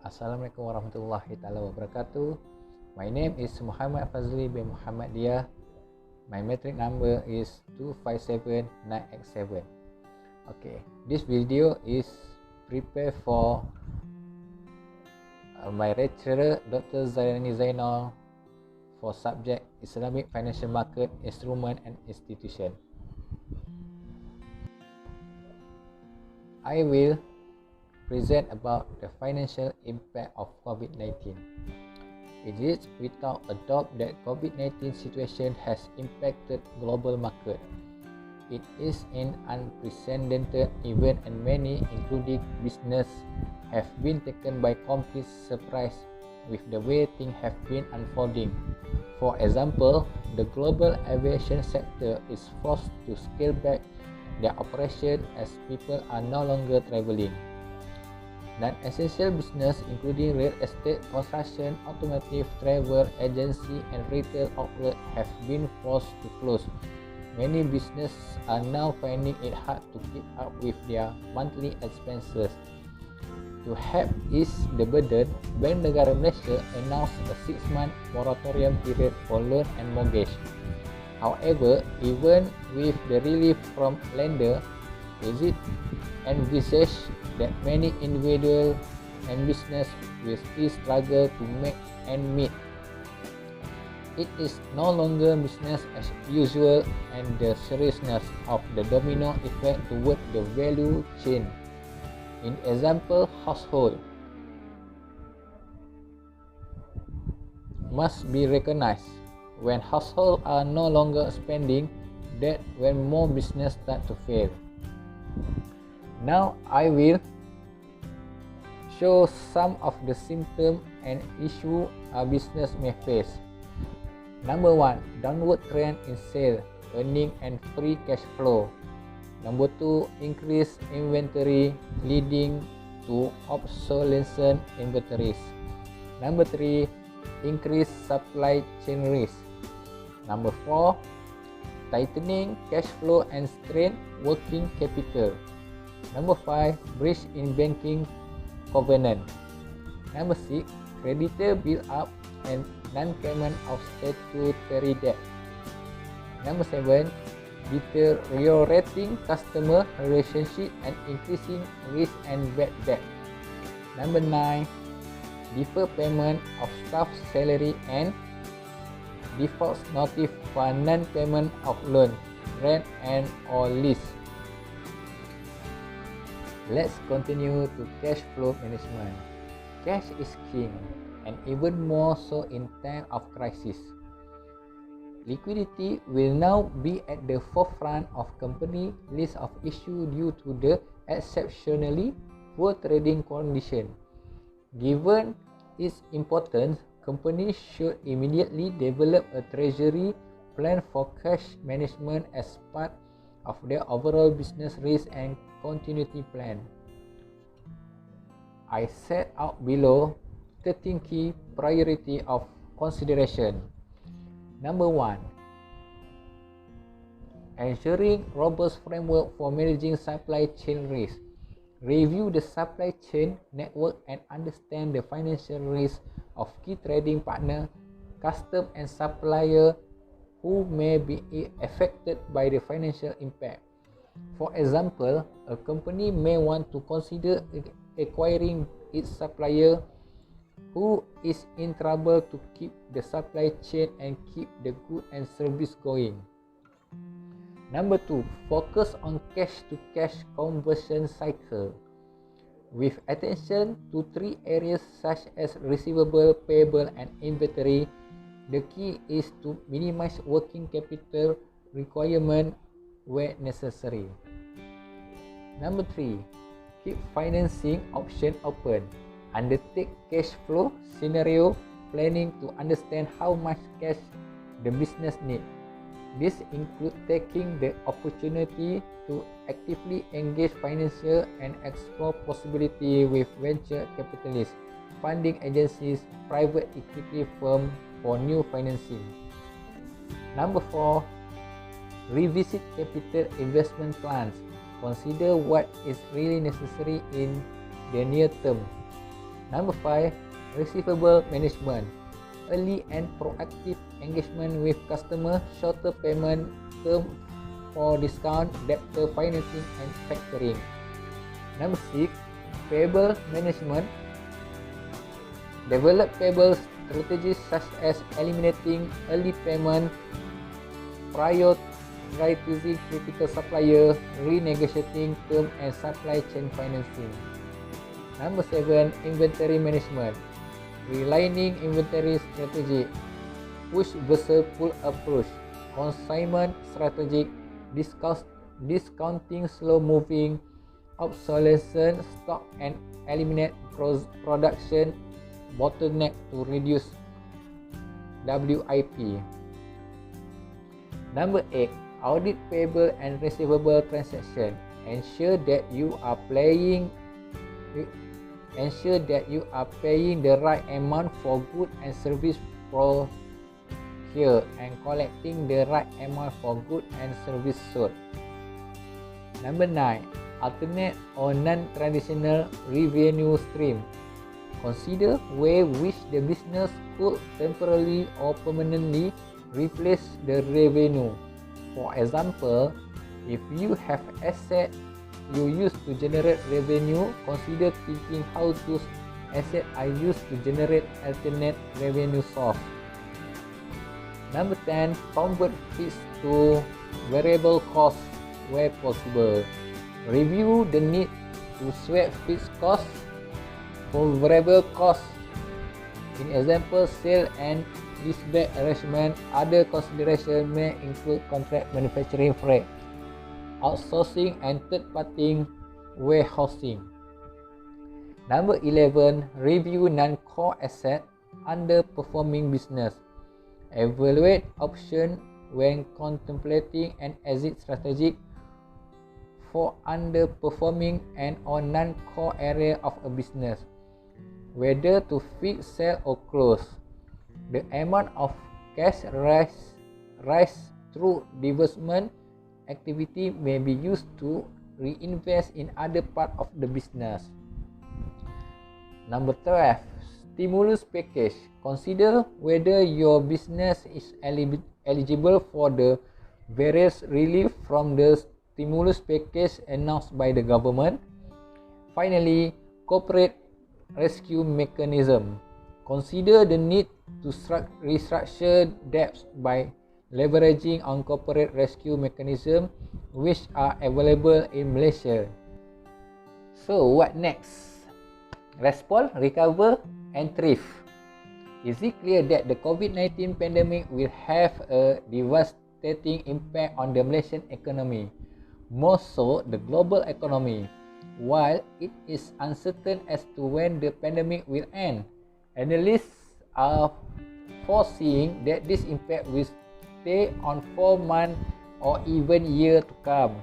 Assalamualaikum warahmatullahi wabarakatuh. My name is Muhammad Fazli bin Muhammad Dia. My metric number is 257987. Okay, this video is prepared for my lecturer Dr. Zainani Zainal for subject Islamic Financial Market, Instrument and Institution. I will present about the financial impact of Covid-19. It is without a doubt that Covid-19 situation has impacted global market. It is an unprecedented event and many, including business, have been taken by complete surprise with the way things have been unfolding. For example, the global aviation sector is forced to scale back their operation as people are no longer traveling. Non-essential business including real estate, construction, automotive, travel, agency and retail outlets have been forced to close. Many businesses are now finding it hard to keep up with their monthly expenses. To help ease the burden, Bank Negara Malaysia announced a 6-month moratorium period for loan and mortgage. However, even with the relief from lender, is it envisaged that many individuals and business will still struggle to make ends meet. It is no longer business as usual, and the seriousness of the domino effect toward the value chain. In example, household must be recognized. When households are no longer spending, that when more business start to fail. Now I will show some of the symptoms and issues a business may face. Number 1, downward trend in sales, earning and free cash flow. Number 2, increased inventory leading to obsolescence inventories. Number 3, increased supply chain risk. Number 4, tightening cash flow and strain working capital. Number 5, breach in banking covenant. Number 6, creditor build up and non-payment of statutory debt. Number 7, deteriorating customer relationship and increasing risk and bad debt. Number 9, defer payment of staff salary and default notice for non-payment of loan, rent and or lease. Let's continue to cash flow management. Cash is king, and even more so in time of crisis. Liquidity will now be at the forefront of company list of issues due to the exceptionally poor trading condition. Given its importance, companies should immediately develop a treasury plan for cash management as part of their overall business risk and continuity plan. I set out below 13 key priority of consideration. Number 1, ensuring robust framework for managing supply chain risk. Review the supply chain network and understand the financial risk of key trading partner, custom and supplier who may be affected by the financial impact. For example, a company may want to consider acquiring its supplier who is in trouble to keep the supply chain and keep the good and service going. Number 2, focus on cash-to-cash conversion cycle with attention to 3 areas such as receivable, payable and inventory. The key is to minimize working capital requirement where necessary. Number 3, keep financing option open. Undertake cash flow scenario planning to understand how much cash the business needs. This includes taking the opportunity to actively engage financial and explore possibility with venture capitalists, funding agencies, private equity firms for new financing. Number 4, revisit capital investment plans. Consider what is really necessary in the near term. Number 5, receivable management. Early and proactive engagement with customer, shorter payment term for discount, debtor financing and factoring. Number 6, payable management. Develop payable strategies such as eliminating early payment, prioritizing critical supplier, renegotiating term and supply chain financing. Number 7, inventory management. Realigning inventory strategy, push versus pull approach, consignment strategic, discounting slow moving, obsolescence stock and eliminate production bottleneck to reduce WIP. Number 8, audit payable and receivable transaction. Ensure that you are paying the right amount for goods and service procured and collecting the right amount for goods and service sold. Number 9, alternate or non-traditional revenue stream. Consider ways which the business could temporarily or permanently replace the revenue. For example, if you have assets you use to generate revenue, consider thinking how those assets are used to generate alternate revenue source. Number 10, convert fixed to variable costs where possible. Review the need to swap fixed costs for variable costs. In example, sale and leaseback arrangement. Other considerations may include contract manufacturing freight, outsourcing and third-party warehousing. Number 11, review non-core asset, underperforming business. Evaluate option when contemplating an exit strategy for underperforming and or non-core area of a business, whether to fix, sell or close. The amount of cash raised through divestment activity may be used to reinvest in other part of the business. Number 12, stimulus package. Consider whether your business is eligible for the various relief from the stimulus package announced by the government. Finally, corporate rescue mechanism. Consider the need to restructure debts by leveraging on corporate rescue mechanisms which are available in Malaysia. So what next? Respond, recover and thrive. Is it clear that the COVID-19 pandemic will have a devastating impact on the Malaysian economy, more so the global economy? While it is uncertain as to when the pandemic will end, analysts are foreseeing that this impact will stay on 4 months or even year to come.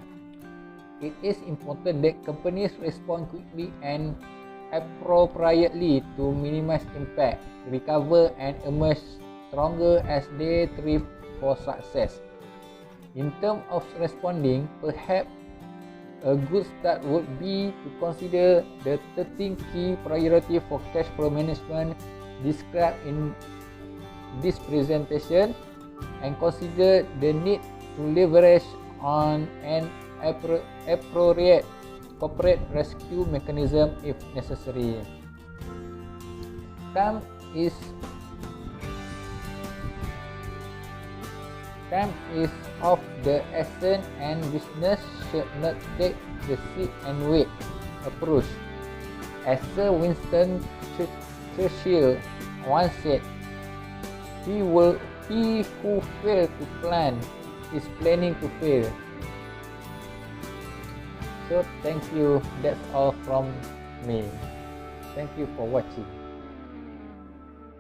It is important that companies respond quickly and appropriately to minimize impact, recover and emerge stronger as they strive for success. In terms of responding, perhaps a good start would be to consider the 13 key priorities for cash flow management described in this presentation and consider the need to leverage on an appropriate corporate rescue mechanism if necessary. Time is of the essence and business should not take the sit and wait approach. As Sir Winston Churchill once said, he who fails to plan is planning to fail. So thank you, that's all from me. Thank you for watching.